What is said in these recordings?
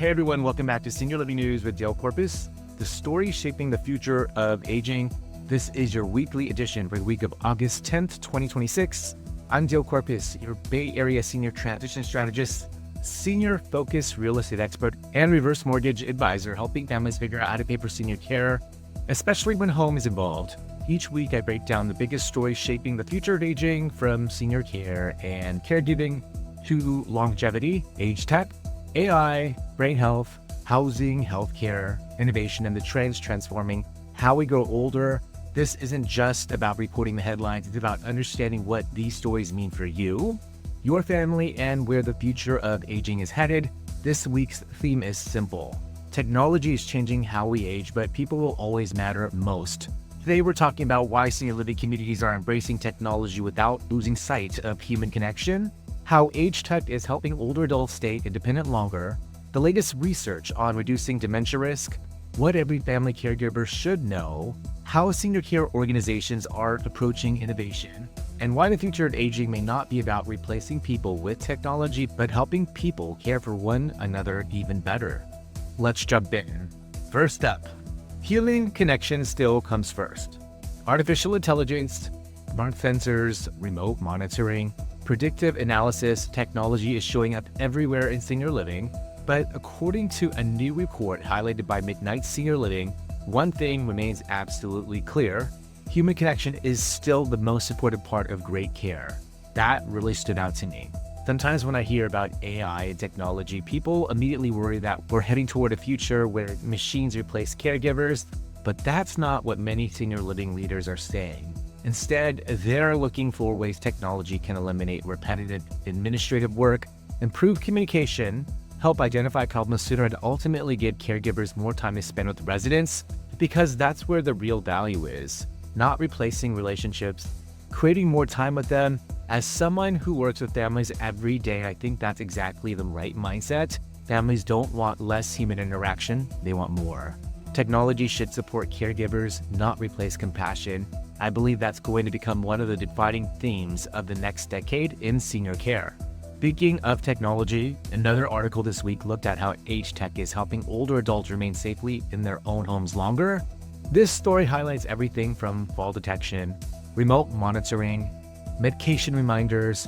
Hey everyone, welcome back to Senior Living News with Corpus, the story shaping the future of aging. This is your weekly edition for the week of August 10th, 2026. I'm Corpus, your Bay Area Senior Transition Strategist, senior focused real estate expert, and reverse mortgage advisor, helping families figure out how to pay for senior care, especially when home is involved. Each week, I break down the biggest stories shaping the future of aging, from senior care and caregiving to longevity, age tech, AI, brain health, housing, healthcare, innovation, and the trends transforming how we grow older. This isn't just about reporting the headlines, it's about understanding what these stories mean for you, your family, and where the future of aging is headed. This week's theme is simple. Technology is changing how we age, but people will always matter most. Today, we're talking about why senior living communities are embracing technology without losing sight of human connection, how age tech is helping older adults stay independent longer, the latest research on reducing dementia risk, what every family caregiver should know, how senior care organizations are approaching innovation, and why the future of aging may not be about replacing people with technology, but helping people care for one another even better. Let's jump in. First up, human connection still comes first. Artificial intelligence, smart sensors, remote monitoring, predictive analysis technology is showing up everywhere in senior living, but according to a new report highlighted by Midnight Senior Living, one thing remains absolutely clear: human connection is still the most important part of great care. That really stood out to me. Sometimes when I hear about AI and technology, people immediately worry that we're heading toward a future where machines replace caregivers, but that's not what many senior living leaders are saying. Instead, they're looking for ways technology can eliminate repetitive administrative work, improve communication, help identify problems sooner, and ultimately give caregivers more time to spend with residents, because that's where the real value is. Not replacing relationships, creating more time with them. As someone who works with families every day, I think that's exactly the right mindset. Families don't want less human interaction, they want more. Technology should support caregivers, not replace compassion. I believe that's going to become one of the defining themes of the next decade in senior care. Speaking of technology, another article this week looked at how age tech is helping older adults remain safely in their own homes longer. This story highlights everything from fall detection, remote monitoring, medication reminders,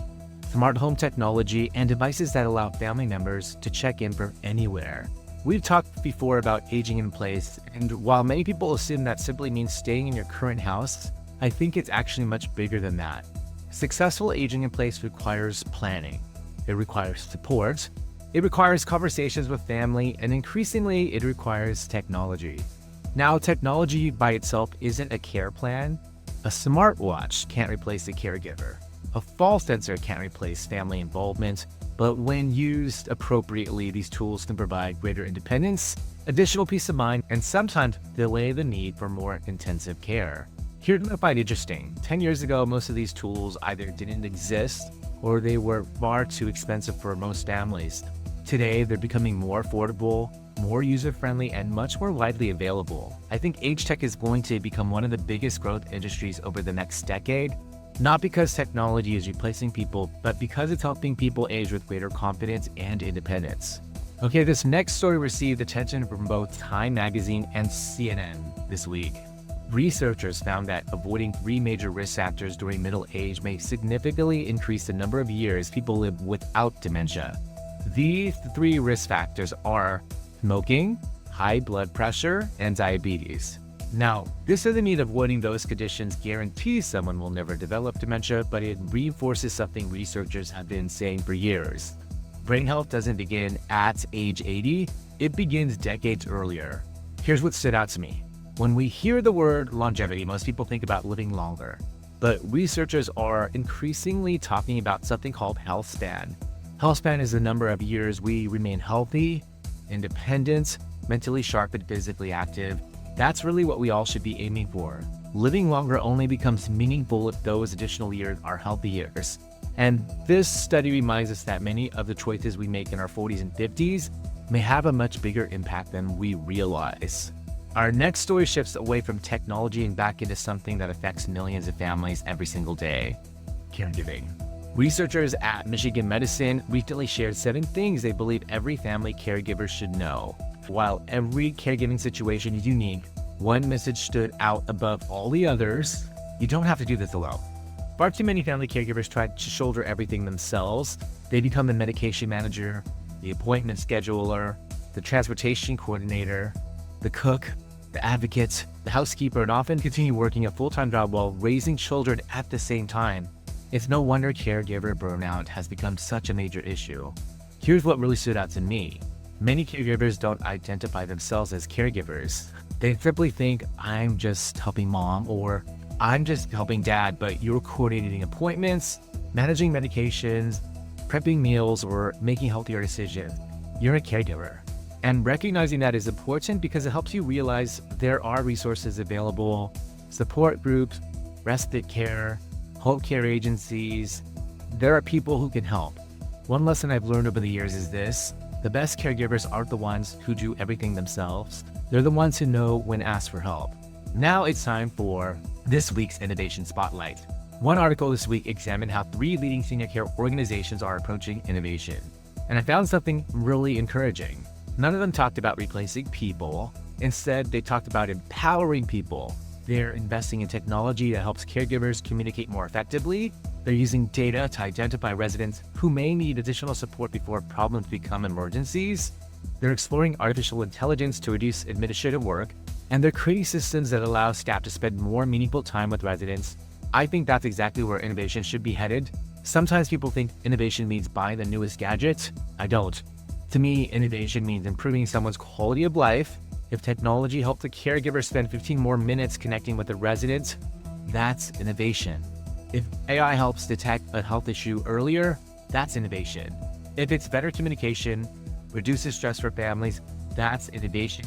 smart home technology, and devices that allow family members to check in from anywhere. We've talked before about aging in place, and while many people assume that simply means staying in your current house, I think it's actually much bigger than that. Successful aging in place requires planning. It requires support. It requires conversations with family, and increasingly, it requires technology. Now, technology by itself isn't a care plan. A smartwatch can't replace a caregiver. A fall sensor can't replace family involvement. But when used appropriately, these tools can provide greater independence, additional peace of mind, and sometimes delay the need for more intensive care. Here's what I find interesting. 10 years ago, most of these tools either didn't exist or they were far too expensive for most families. Today, they're becoming more affordable, more user-friendly, and much more widely available. I think age tech is going to become one of the biggest growth industries over the next decade. Not because technology is replacing people, but because it's helping people age with greater confidence and independence. Okay, this next story received attention from both Time Magazine and CNN this week. Researchers found that avoiding 3 major risk factors during middle age may significantly increase the number of years people live without dementia. These 3 risk factors are smoking, high blood pressure, and diabetes. Now, this doesn't mean avoiding those conditions guarantees someone will never develop dementia, but it reinforces something researchers have been saying for years. Brain health doesn't begin at age 80, it begins decades earlier. Here's what stood out to me. When we hear the word longevity, most people think about living longer. But researchers are increasingly talking about something called health span. Health span is the number of years we remain healthy, independent, mentally sharp, and physically active. That's really what we all should be aiming for. Living longer only becomes meaningful if those additional years are healthy years. And this study reminds us that many of the choices we make in our 40s and 50s may have a much bigger impact than we realize. Our next story shifts away from technology and back into something that affects millions of families every single day: caregiving. Researchers at Michigan Medicine recently shared 7 things they believe every family caregiver should know. While every caregiving situation is unique, one message stood out above all the others: you don't have to do this alone. Far too many family caregivers try to shoulder everything themselves. They become the medication manager, the appointment scheduler, the transportation coordinator, the cook, the advocate, the housekeeper, and often continue working a full-time job while raising children at the same time. It's no wonder caregiver burnout has become such a major issue. Here's what really stood out to me. Many caregivers don't identify themselves as caregivers. They simply think, I'm just helping mom, or I'm just helping dad, but you're coordinating appointments, managing medications, prepping meals, or making healthier decisions. You're a caregiver. And recognizing that is important because it helps you realize there are resources available: support groups, respite care, home care agencies. There are people who can help. One lesson I've learned over the years is this: the best caregivers aren't the ones who do everything themselves. They're the ones who know when asked for help. Now it's time for this week's Innovation Spotlight. One article this week examined how 3 leading senior care organizations are approaching innovation. And I found something really encouraging. None of them talked about replacing people. Instead, they talked about empowering people. They're investing in technology that helps caregivers communicate more effectively. They're using data to identify residents who may need additional support before problems become emergencies. They're exploring artificial intelligence to reduce administrative work. And they're creating systems that allow staff to spend more meaningful time with residents. I think that's exactly where innovation should be headed. Sometimes people think innovation means buying the newest gadget. I don't. To me, innovation means improving someone's quality of life. If technology helps the caregiver spend 15 more minutes connecting with the resident, that's innovation. If AI helps detect a health issue earlier, that's innovation. If it's better communication, reduces stress for families, that's innovation.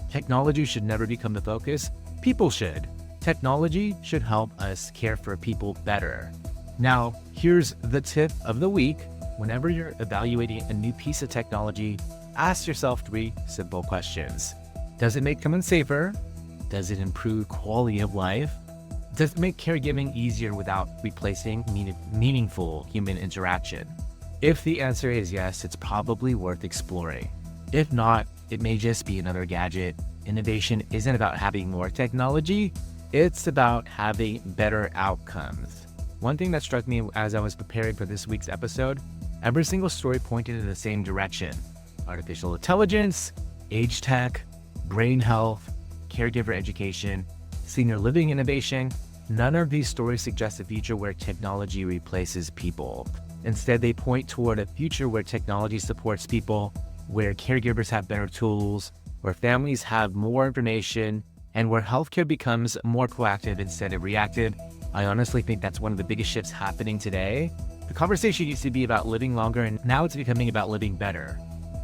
Technology should never become the focus. People should. Technology should help us care for people better. Now, here's the tip of the week. Whenever you're evaluating a new piece of technology, ask yourself 3 simple questions. Does it make someone safer? Does it improve quality of life? Does it make caregiving easier without replacing meaningful human interaction? If the answer is yes, it's probably worth exploring. If not, it may just be another gadget. Innovation isn't about having more technology, it's about having better outcomes. One thing that struck me as I was preparing for this week's episode, every single story pointed in the same direction: artificial intelligence, age tech, brain health, caregiver education, senior living innovation. None of these stories suggest a future where technology replaces people. Instead, they point toward a future where technology supports people, where caregivers have better tools, where families have more information, and where healthcare becomes more proactive instead of reactive. I honestly think that's one of the biggest shifts happening today. The conversation used to be about living longer, and now it's becoming about living better.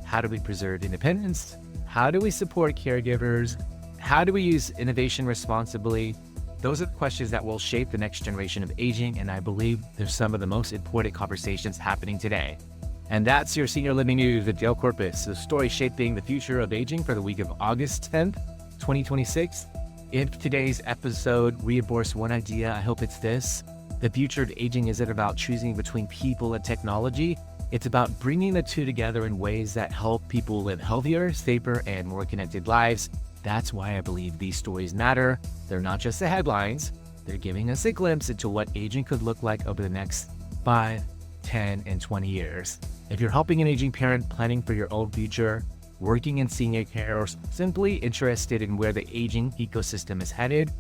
How do we preserve independence? How do we support caregivers? How do we use innovation responsibly? Those are the questions that will shape the next generation of aging, and I believe they're some of the most important conversations happening today. And that's your Senior Living News with Dale Corpus, the story shaping the future of aging for the week of August 10th, 2026. If today's episode reinforced one idea, I hope it's this: the future of aging isn't about choosing between people and technology. It's about bringing the two together in ways that help people live healthier, safer, and more connected lives. That's why I believe these stories matter. They're not just the headlines. They're giving us a glimpse into what aging could look like over the next 5, 10, and 20 years. If you're helping an aging parent, planning for your own future, working in senior care, or simply interested in where the aging ecosystem is headed,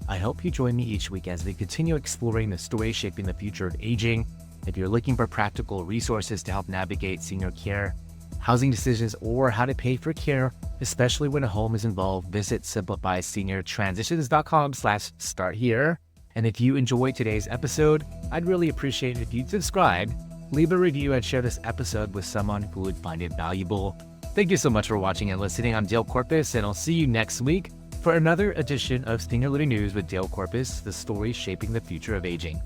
I hope you join me each week as we continue exploring the stories shaping the future of aging. If you're looking for practical resources to help navigate senior care, housing decisions, or how to pay for care, especially when a home is involved, visit simplifyseniortransitions.com/start here. And if you enjoyed today's episode, I'd really appreciate it if you'd subscribe, leave a review, and share this episode with someone who would find it valuable. Thank you so much for watching and listening. I'm Dale Corpus, and I'll see you next week for another edition of Senior Living News with Dale Corpus, the story shaping the future of aging.